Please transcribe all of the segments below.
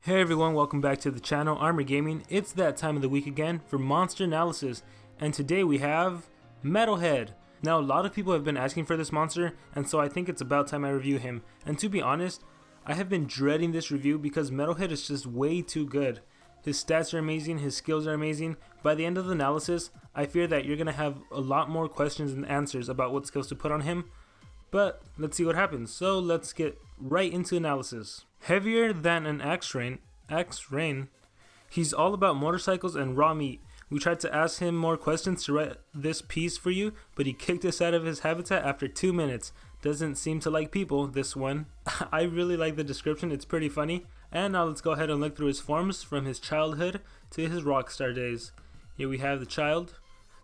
Hey everyone, welcome back to the channel, Armor Gaming. It's that time of the week again for Monster Analysis, and today we have Metalhead. Now a lot of people have been asking for this monster, and so I think it's about time I review him. And to be honest, I have been dreading this review because Metalhead is just way too good. His stats are amazing, his skills are amazing. By the end of the analysis, I fear that you're going to have a lot more questions than answers about what skills to put on him. But let's see what happens. So let's get right into analysis. Heavier than an axe rain, he's all about motorcycles and raw meat. We tried to ask him more questions to write this piece for you, but he kicked us out of his habitat after 2 minutes. Doesn't seem to like people, this one. I really like the description, it's pretty funny. And now let's go ahead and look through his forms from his childhood to his rockstar days. Here we have the child,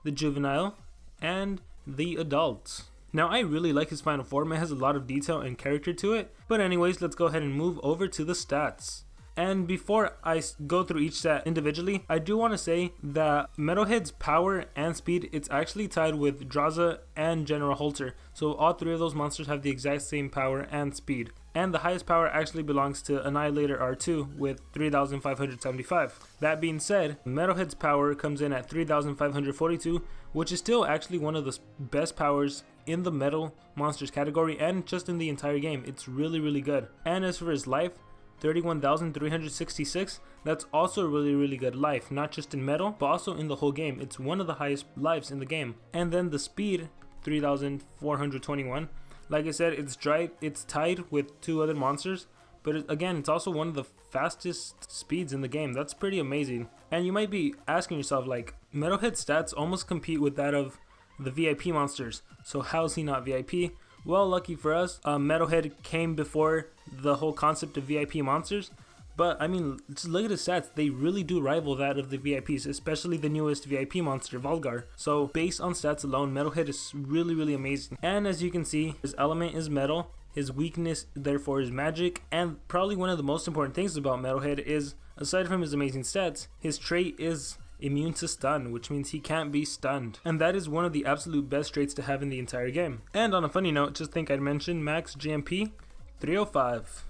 the juvenile, and the adult. Now I really like his final form, it has a lot of detail and character to it, but anyways, let's go ahead and move over to the stats. And before I go through each stat individually, I do want to say that Metalhead's power and speed, it's actually tied with Draza and General Halter. So all three of those monsters have the exact same power and speed. And the highest power actually belongs to Annihilator R2 with 3,575. That being said, Metalhead's power comes in at 3,542, which is still actually one of the best powers in the metal monsters category and just in the entire game. It's really good. And as for his life, 31,366, that's also a really good life, not just in metal but also in the whole game. It's one of the highest lives in the game. And then the speed, 3,421. Like I said, it's tied with two other monsters, but again, it's also one of the fastest speeds in the game. That's pretty amazing. And you might be asking yourself, like, Metalhead's stats almost compete with that of the VIP monsters, so how is he not VIP? Well, lucky for us, Metalhead came before the whole concept of VIP monsters, but I mean, just look at his stats, they really do rival that of the VIPs, especially the newest VIP monster, Volgar. So based on stats alone, Metalhead is really amazing. And as you can see, his element is metal, his weakness therefore is magic, and probably one of the most important things about Metalhead is, aside from his amazing stats, his trait is immune to stun, which means he can't be stunned, and that is one of the absolute best traits to have in the entire game. And on a funny note, just think I'd mention max GMP 305.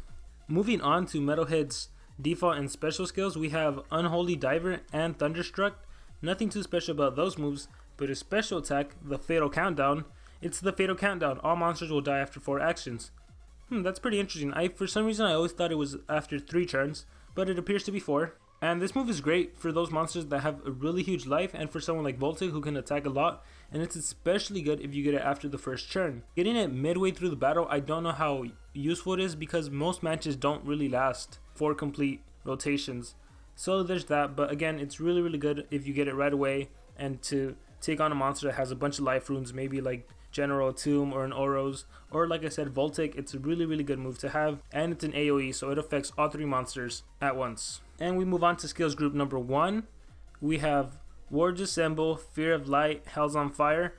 Moving on to Metalhead's default and special skills, we have Unholy Diver and Thunderstruck. Nothing too special about those moves, but his special attack, the Fatal Countdown, it's the Fatal Countdown. All monsters will die after 4 actions. That's pretty interesting. For some reason I always thought it was after 3 turns, but it appears to be 4. And this move is great for those monsters that have a really huge life and for someone like Voltic who can attack a lot, and it's especially good if you get it after the first turn. Getting it midway through the battle, I don't know how useful it is because most matches don't really last 4 complete rotations. So there's that, but again, it's really good if you get it right away and to take on a monster that has a bunch of life runes, maybe like General Tomb or an Oros, or like I said, Voltic. It's a really good move to have, and it's an AoE, so it affects all 3 monsters at once. And we move on to skills group number 1. We have War Dissemble, Fear of Light, Hell's on Fire.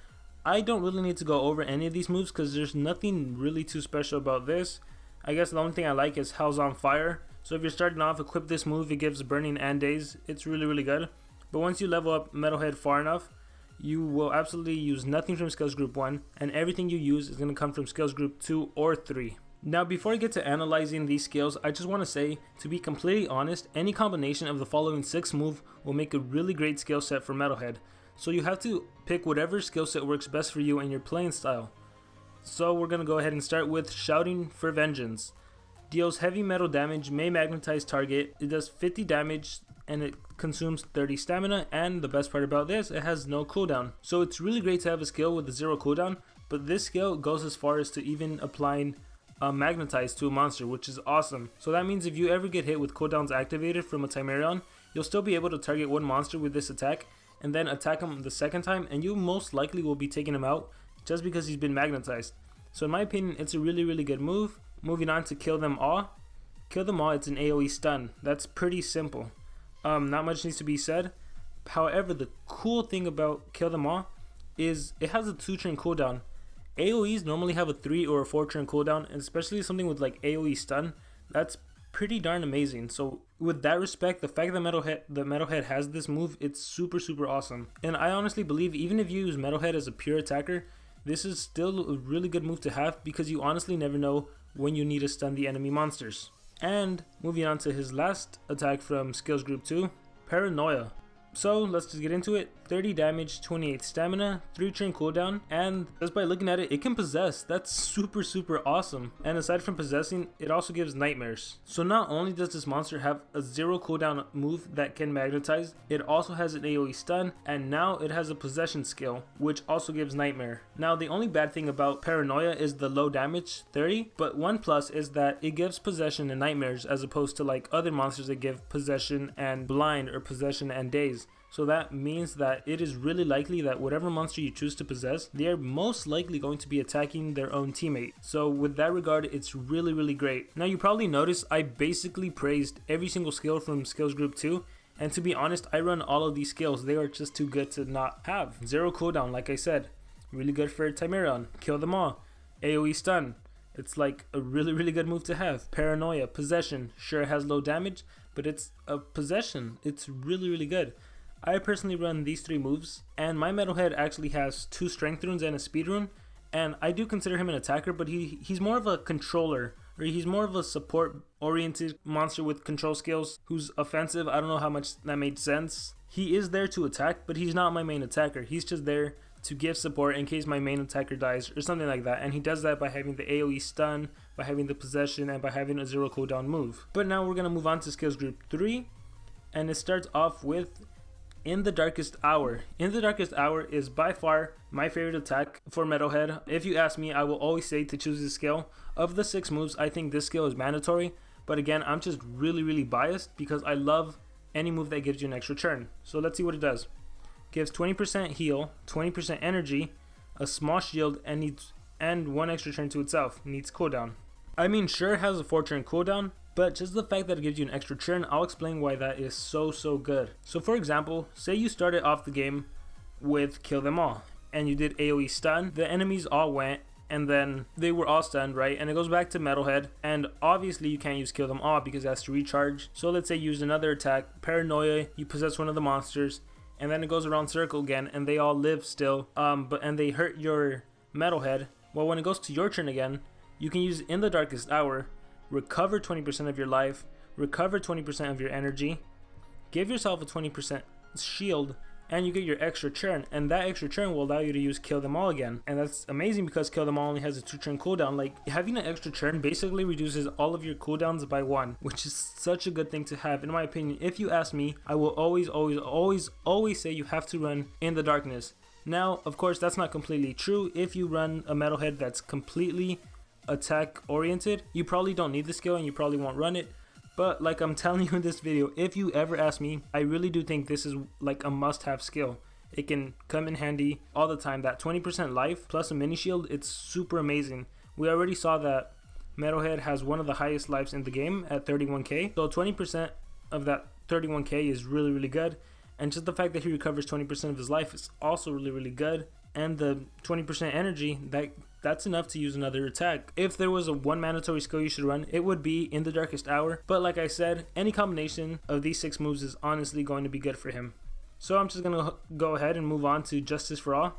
I don't really need to go over any of these moves because there's nothing really too special about this. I guess the only thing I like is Hell's on Fire. So if you're starting off, equip this move. It gives Burning and Daze. It's really good. But once you level up Metalhead far enough, you will absolutely use nothing from skills group 1, and everything you use is going to come from skills group 2 or 3. Now before I get to analyzing these skills, I just want to say, to be completely honest, any combination of the following 6 moves will make a really great skill set for Metalhead. So you have to pick whatever skill set works best for you and your playing style. So we're going to go ahead and start with Shouting for Vengeance. Deals heavy metal damage, may magnetize target, it does 50 damage, and it consumes 30 stamina, and the best part about this, it has no cooldown. So it's really great to have a skill with a 0 cooldown, but this skill goes as far as to even applying magnetize to a monster, which is awesome. So that means if you ever get hit with cooldowns activated from a Timerion, you'll still be able to target one monster with this attack, and then attack him the second time, and you most likely will be taking him out just because he's been magnetized. So in my opinion, it's a really good move. Moving on to Kill Them All. Kill Them All, it's an AoE stun. That's pretty simple. Not much needs to be said. However, the cool thing about Kill Them All is it has a 2-turn cooldown. AoEs normally have a 3 or a 4-turn cooldown, and especially something with like AoE stun, that's pretty darn amazing. So with that respect, the fact that Metalhead has this move, it's super awesome. And I honestly believe even if you use Metalhead as a pure attacker, this is still a really good move to have because you honestly never know when you need to stun the enemy monsters. And moving on to his last attack from skills group 2, Paranoia. So let's just get into it. 30 damage, 28 stamina, 3 turn cooldown, and just by looking at it, it can possess. That's super awesome. And aside from possessing, it also gives nightmares. So not only does this monster have a 0 cooldown move that can magnetize, it also has an AoE stun, and now it has a possession skill, which also gives nightmare. Now the only bad thing about Paranoia is the low damage, 30, but one plus is that it gives possession and nightmares as opposed to like other monsters that give possession and blind or possession and daze. So that means that it is really likely that whatever monster you choose to possess, they are most likely going to be attacking their own teammate. So with that regard, it's really great. Now you probably noticed I basically praised every single skill from skills group 2. And to be honest, I run all of these skills. They are just too good to not have. 0 cooldown, like I said. Really good for Timeron. Kill them all. AoE stun. It's like a really good move to have. Paranoia. Possession. Sure, it has low damage, but it's a possession. It's really good. I personally run these 3 moves, and my Metalhead actually has 2 strength runes and a speed rune, and I do consider him an attacker, but he's more of a controller, or he's more of a support oriented monster with control skills who's offensive. I don't know how much that made sense. He is there to attack, but he's not my main attacker. He's just there to give support in case my main attacker dies or something like that, and he does that by having the AoE stun, by having the possession, and by having a 0 cooldown move. But now we're going to move on to skills group 3, and it starts off with In the Darkest Hour. In the Darkest Hour is by far my favorite attack for Metalhead. If you ask me, I will always say to choose this skill. Of the 6 moves, I think this skill is mandatory, but again, I'm just really biased because I love any move that gives you an extra turn. So let's see what it does. Gives 20% heal, 20% energy, a small shield, and 1 extra turn to itself. Needs cooldown. I mean, sure, it has a 4 turn cooldown, but just the fact that it gives you an extra turn, I'll explain why that is so good. So for example, say you started off the game with Kill Them All, and you did AoE stun, the enemies all went, and then they were all stunned, right? And it goes back to Metalhead, and obviously you can't use Kill Them All because it has to recharge. So let's say you use another attack, Paranoia, you possess one of the monsters, and then it goes around circle again, and they all live still, and they hurt your Metalhead. Well, when it goes to your turn again, you can use In the Darkest Hour, recover 20% of your life, recover 20% of your energy, give yourself a 20% shield, and you get your extra turn, and that extra turn will allow you to use Kill Them All again. And that's amazing because Kill Them All only has a 2 turn cooldown. Like, having an extra turn basically reduces all of your cooldowns by 1, which is such a good thing to have. In my opinion, if you ask me, I will always say you have to run In the Darkness. Now, of course, that's not completely true. If you run a Metalhead that's completely attack oriented, you probably don't need the skill and you probably won't run it. But like I'm telling you in this video, if you ever ask me, I really do think this is like a must-have skill. It can come in handy all the time. That 20% life plus a mini shield, it's super amazing. We already saw that Metalhead has one of the highest lives in the game at 31k, so 20% of that 31k is really good, and just the fact that he recovers 20% of his life is also really good. And the 20% energy, that's enough to use another attack. If there was a 1 mandatory skill you should run, it would be In the Darkest Hour. But like I said, any combination of these 6 moves is honestly going to be good for him. So I'm just going to go ahead and move on to Justice for All.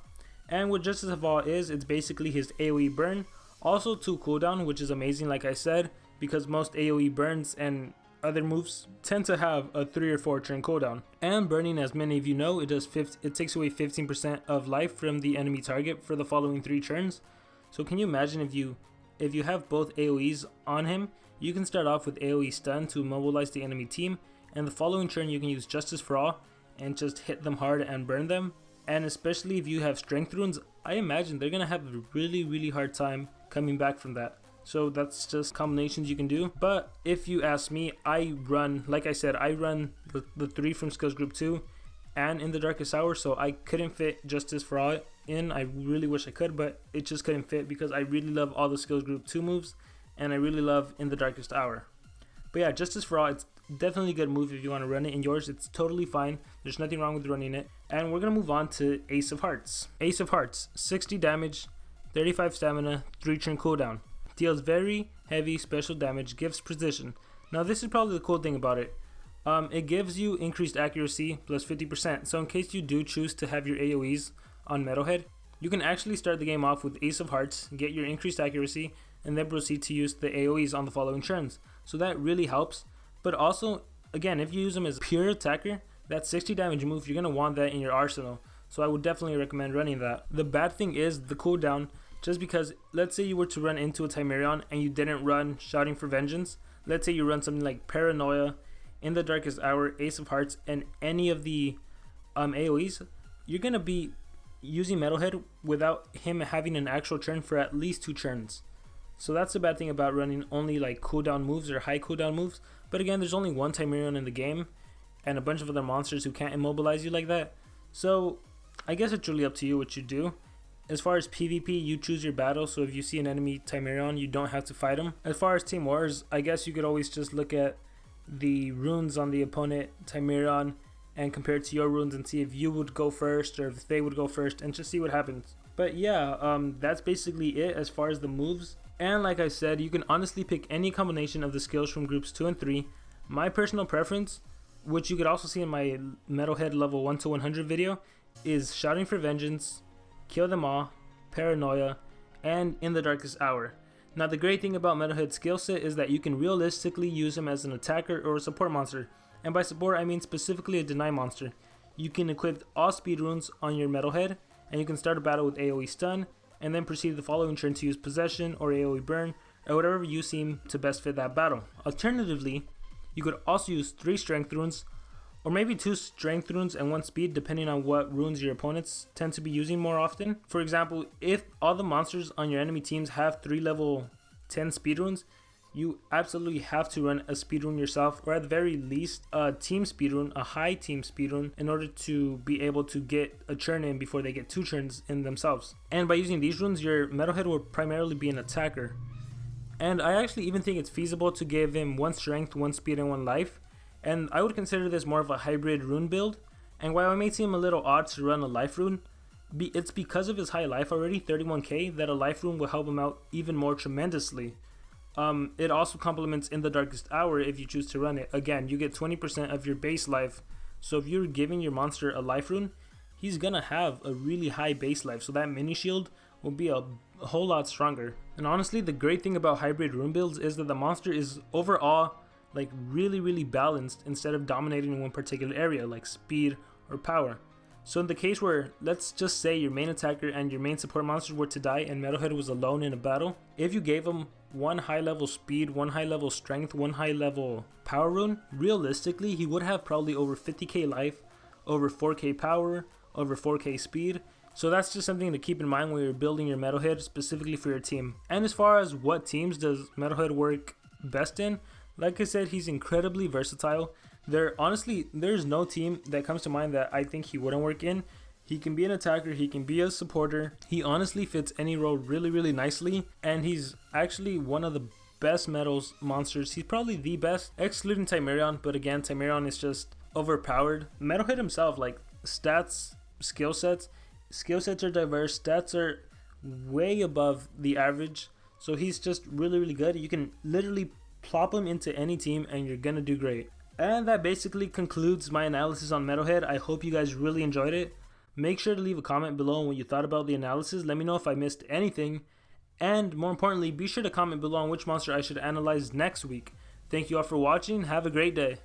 And what Justice of All is, it's basically his AoE burn. Also 2 cooldown, which is amazing like I said, because most AoE burns and other moves tend to have a 3 or 4 turn cooldown. And burning, as many of you know, it takes away 15% of life from the enemy target for the following 3 turns. So can you imagine if you have both AoEs on him, you can start off with AoE stun to immobilize the enemy team, and the following turn you can use Justice for All and just hit them hard and burn them. And especially if you have strength runes, I imagine they're gonna have a really hard time coming back from that. So that's just combinations you can do. But if you ask me, I run, like I said, I run the 3 from skills group 2 and In the Darkest Hour, so I couldn't fit Justice for All in. I really wish I could, but it just couldn't fit because I really love all the skills group 2 moves and I really love In the Darkest Hour. But yeah, Justice for All, it's definitely a good move if you want to run it. In yours, it's totally fine. There's nothing wrong with running it. And we're going to move on to Ace of Hearts. Ace of Hearts, 60 damage, 35 stamina, 3 turn cooldown. Deals very heavy special damage, gives precision. Now this is probably the cool thing about it. It gives you increased accuracy plus 50%. So in case you do choose to have your AoEs on Metalhead, you can actually start the game off with Ace of Hearts, get your increased accuracy, and then proceed to use the AoEs on the following turns. So that really helps. But also, again, if you use him as pure attacker, that 60 damage move, you're going to want that in your arsenal. So I would definitely recommend running that. The bad thing is the cooldown, just because let's say you were to run into a Timerion and you didn't run Shouting for Vengeance. Let's say you run something like Paranoia, In the Darkest Hour, Ace of Hearts, and any of the AoEs, you're going to be using Metalhead without him having an actual turn for at least 2 turns. So that's the bad thing about running only like cooldown moves or high cooldown moves. But again, there's only one Timerion in the game and a bunch of other monsters who can't immobilize you like that. So I guess it's really up to you what you do. As far as PvP, you choose your battle, so if you see an enemy Timerion, you don't have to fight him. As far as Team Wars, I guess you could always just look at the runes on the opponent Timerion and compare it to your runes and see if you would go first or if they would go first and just see what happens. But yeah, that's basically it as far as the moves. And like I said, you can honestly pick any combination of the skills from groups 2 and 3. My personal preference, which you could also see in my Metalhead level 1 to 100 video, is Shouting for Vengeance, Kill Them All, Paranoia, and In the Darkest Hour. Now the great thing about Metalhead's skill set is that you can realistically use him as an attacker or a support monster. And by support I mean specifically a deny monster. You can equip all speed runes on your Metalhead, and you can start a battle with AoE stun, and then proceed the following turn to use possession or AoE burn, or whatever you seem to best fit that battle. Alternatively, you could also use 3 strength runes, or maybe 2 strength runes and 1 speed, depending on what runes your opponents tend to be using more often. For example, if all the monsters on your enemy teams have 3 level 10 speed runes, you absolutely have to run a speed rune yourself, or at the very least a team speed rune, a high team speed rune, in order to be able to get a turn in before they get 2 turns in themselves. And by using these runes, your Metalhead will primarily be an attacker. And I actually even think it's feasible to give him 1 strength, 1 speed, and 1 life. And I would consider this more of a hybrid rune build. And while it may seem a little odd to run a life rune, it's because of his high life already, 31k, that a life rune will help him out even more tremendously. It also complements In the Darkest Hour if you choose to run it. Again, you get 20% of your base life. So if you're giving your monster a life rune, he's gonna have a really high base life. So that mini shield will be a whole lot stronger. And honestly, the great thing about hybrid rune builds is that the monster is overall like really balanced instead of dominating in one particular area like speed or power. So in the case where, let's just say your main attacker and your main support monsters were to die and Metalhead was alone in a battle, if you gave him 1 high level speed, 1 high level strength, 1 high level power rune, realistically he would have probably over 50k life, over 4k power, over 4k speed. So that's just something to keep in mind when you're building your Metalhead specifically for your team. And as far as what teams does Metalhead work best in, like I said, he's incredibly versatile. There's no team that comes to mind that I think he wouldn't work in. He can be an attacker, he can be a supporter. He honestly fits any role really nicely, and he's actually one of the best Metals monsters. He's probably the best, excluding Timerion, but again, Timerion is just overpowered. Metalhead himself, like stats, skill sets are diverse, stats are way above the average, so he's just really good. You can literally plop him into any team and you're gonna do great. And that basically concludes my analysis on Metalhead. I hope you guys really enjoyed it. Make sure to leave a comment below on what you thought about the analysis. Let me know if I missed anything, and more importantly, be sure to comment below on which monster I should analyze next week. Thank you all for watching. Have a great day.